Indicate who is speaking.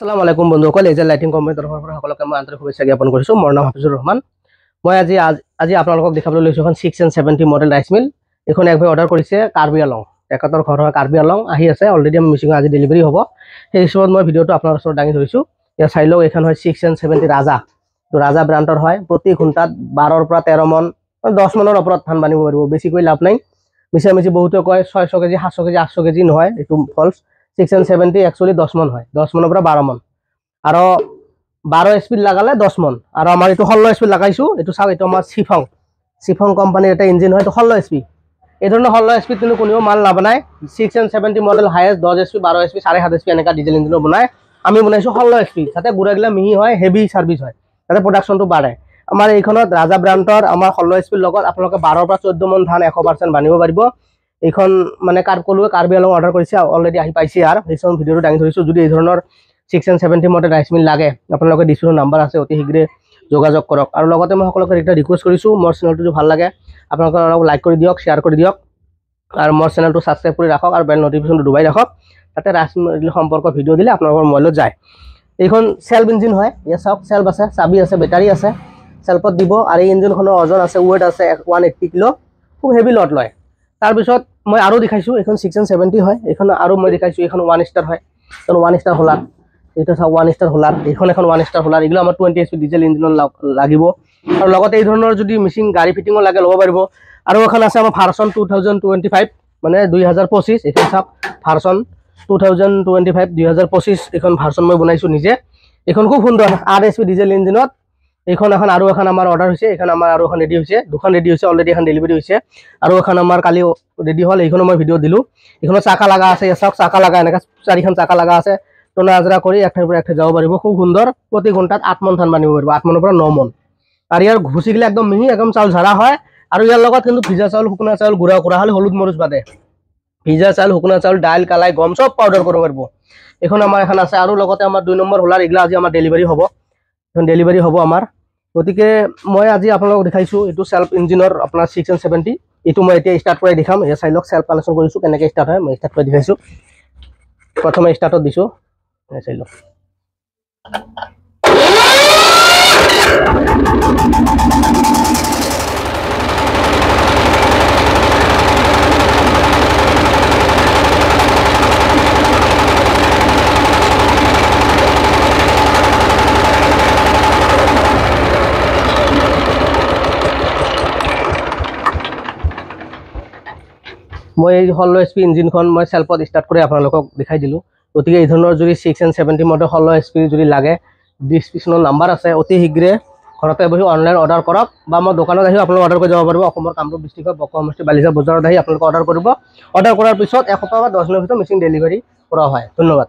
Speaker 1: আসসালামু আলাইকুম বন্ধুসকল, এজেল লাইটিং কোম্পানীৰ তৰফৰ পৰা সকলোকে মই আন্তৰিক শুভেচ্ছা জ্ঞাপন কৰিছো। মোৰ নাম হাফিজুৰ ৰহমান। মই আজি আপোনালোকক দেখাবলৈ লৈছো এখন 670 মডেল ৰাইচ মিল। এখন এক ভাই অৰ্ডাৰ কৰিছে কাৰ্বি আলং, তেখেতৰ ঘৰ হয় কাৰ্বি আলং, আহি আছে অলৰেডি। আমি মিচিং আজি ডেলিভাৰী হ'ব, সেই হিচাপত মই ভিডিঅ'টো আপোনালোকৰ ওচৰত দাঙি ধৰিছো। ইয়াৰ চাই লওক, এইখন হয় 670 ৰাজা। তো ৰাজা ব্ৰাণ্ডৰ হয়। প্ৰতি ঘণ্টাত 12ৰ পৰা 13 মন 10 মনৰ ওপৰত ধান বানিব পাৰিব। বেছিকৈ লাভ নাই। মিছামিছি বহুতে কয় 600 কেজি 700 কেজি 800 কেজি নহয়, এইটো ফলছ। 670 একচুৱেলি 10 মন হয়, 10 মনৰ পৰা 12 মন। আৰু 12 স্পীড লাগালে 10 মন। আৰু আমাৰ এইটো 16 স্পীড লাগাইছো। এইটো চাওক, এইটো আমাৰ চিফং কোম্পানীৰ এটা ইঞ্জিন হয়। এইটো 16 স্পীড। এই ধৰণৰ 16 স্পীড কিন্তু কোনেও মাল নাবনায়। 670 model highest 10 speed 12 speed 7.5 speed এনেকুৱা ডিজেল ইঞ্জিনো বনায়। আমি বনাইছো 16 স্পীড, যাতে গুড়াগিলা মিহি হয়, হেভি ছাৰ্ভিচ হয়, যাতে প্ৰডাকশ্যনটো বাঢ়ে। আমাৰ এইখনত ৰাজা ব্ৰাণ্ডৰ আমাৰ 16 স্পীড লগত আপোনালোকে 12ৰ পৰা 14 মন ধান 100% বানিব পাৰিব। এইখন মানে কাৰ্বি আলং অৰ্ডাৰ কৰিছে, অলৰেডি আহি পাইছে। আৰু সেইখন ভিডিঅ'টো দাঙি ধৰিছো। যদি এই ধৰণৰ 670 মডেল ৰাইচ মিল লাগে, আপোনালোকে ডিছক্ৰিপশ্যন নাম্বাৰ আছে, অতি শীঘ্ৰে যোগাযোগ কৰক। আৰু লগতে মই সকলোকে এটা ৰিকুৱেষ্ট কৰিছোঁ, মোৰ চেনেলটো যদি ভাল লাগে আপোনালোকে অলপ লাইক কৰি দিয়ক, শ্বেয়াৰ কৰি দিয়ক, আৰু মোৰ চেনেলটো ছাবস্ক্ৰাইব কৰি ৰাখক, আৰু বেল নটিফিকেশ্যনটো ডুবাই ৰাখক, যাতে ৰাইচ মিল সম্পৰ্ক ভিডিঅ' দিলে আপোনালোকৰ মোবাইলত যায়। এইখন চেল্ফ ইঞ্জিন হয়। ইয়াত চাওক, চেল্ফ আছে, চাবি আছে, বেটাৰী আছে, চেল্ফত দিব। আৰু এই ইঞ্জিনখনৰ ওজন আছে, ৱেট আছে 180 কিলো, খুব হেভি লড লয়। তাৰপিছত মই আৰু দেখাইছোঁ, এইখন 670 হয়। এইখন আৰু মই দেখাইছোঁ, এইখন 1 ষ্টাৰ হয়। এইখন 1 ষ্টাৰ হোলাৰ। এইটো চাওক 1 ষ্টাৰ হোলাৰ, এইখন এখন 1 ষ্টাৰ হোলাৰ। এইগুলো আমাৰ 20 HP ডিজেল ইঞ্জিনত লাগিব। আৰু লগতে এই ধৰণৰ যদি মেচিন গাড়ী ফিটিঙো লাগে ল'ব পাৰিব। আৰু এখন আছে আমাৰ ভাৰ্চন 2025, মানে 2025। এইখন চাওক, ভাৰ্চন 2025 2025 এইখন ভাৰ্চন মই বনাইছোঁ নিজে। এইখন খুব সুন্দৰ 8 HP ডিজেল ইঞ্জিনত। এইখন এখন আৰু এখন আমাৰ অৰ্ডাৰ হৈছে। এইখন আমাৰ আৰু এখন ৰেডি হৈছে, দুখন ৰেডি হৈছে, অলৰেডি এখন ডেলিভাৰী হৈছে। আৰু এখন আমাৰ কালি ৰেডি হ'ল, এইখনো মই ভিডিঅ' দিলোঁ। এইখনত চাকা লগা আছে, চাওক চাকা লগা, এনেকৈ 4খন চাকা লগা আছে। টনা আজৰা কৰি এক ঠাইৰ পৰা এক ঠাই যাব পাৰিব। খুব সুন্দৰ। প্ৰতি ঘণ্টাত 8 মন ধান বানিব পাৰিব, 8 মনৰ পৰা 9 মন। আৰু ইয়াৰ ভুচিগিলা একদম মিহি, একদম চাউল ঝাৰা হয়। আৰু ইয়াৰ লগত কিন্তু ভিজা চাউল, শুকনা চাউল গুড়া কৰা হ'লে হলুদ মৰিচ বাদে, ভিজা চাউল, শুকনা চাউল, দাইল, কালাই, গম চব পাউডাৰ কৰিব পাৰিব। এইখন আমাৰ এখন আছে। আৰু লগতে আমাৰ 2 নম্বৰ হোলাৰ, এইগিলা আজি আমাৰ ডেলিভাৰী হ'ব। এখন ডেলিভাৰী হ'ব আমাৰ। গতিকে মই আজি আপোনালোকক দেখাইছোঁ, এইটো চেল্ফ ইঞ্জিনৰ আপোনাৰ 670। এইটো মই এতিয়া ষ্টাৰ্ট কৰাই দেখাম। এই চাই লওক, চেল্ফ কানেকশ্যন কৰিছোঁ, কেনেকৈ ষ্টাৰ্ট হয় মই ষ্টাৰ্ট কৰি দেখাইছোঁ। প্ৰথমে ষ্টাৰ্টত দিছোঁ, চাই লওক। মই এই 16 HP ইঞ্জিনখন মই চেল্ফত ষ্টাৰ্ট কৰি আপোনালোকক দেখাই দিলোঁ। গতিকে এই ধৰণৰ যদি 670 মডেল 16 HP যদি লাগে, ডিছক্ৰিপশ্যনৰ নাম্বাৰ আছে, অতি শীঘ্ৰে ঘৰতে বহি অনলাইন অৰ্ডাৰ কৰক, বা মই দোকানত আহি আপোনালোকে অৰ্ডাৰ কৰি যাব পাৰিব। অসমৰ কামৰূপ ডিষ্ট্ৰিক্টৰ বকোৱা সমষ্টি বালিজা বজাৰত আহি আপোনালোকে অৰ্ডাৰ কৰিব। অৰ্ডাৰ কৰাৰ পিছত এসপ্তাহ বা 10 দিনৰ ভিতৰত মেচিন ডেলিভাৰী কৰা হয়। ধন্যবাদ।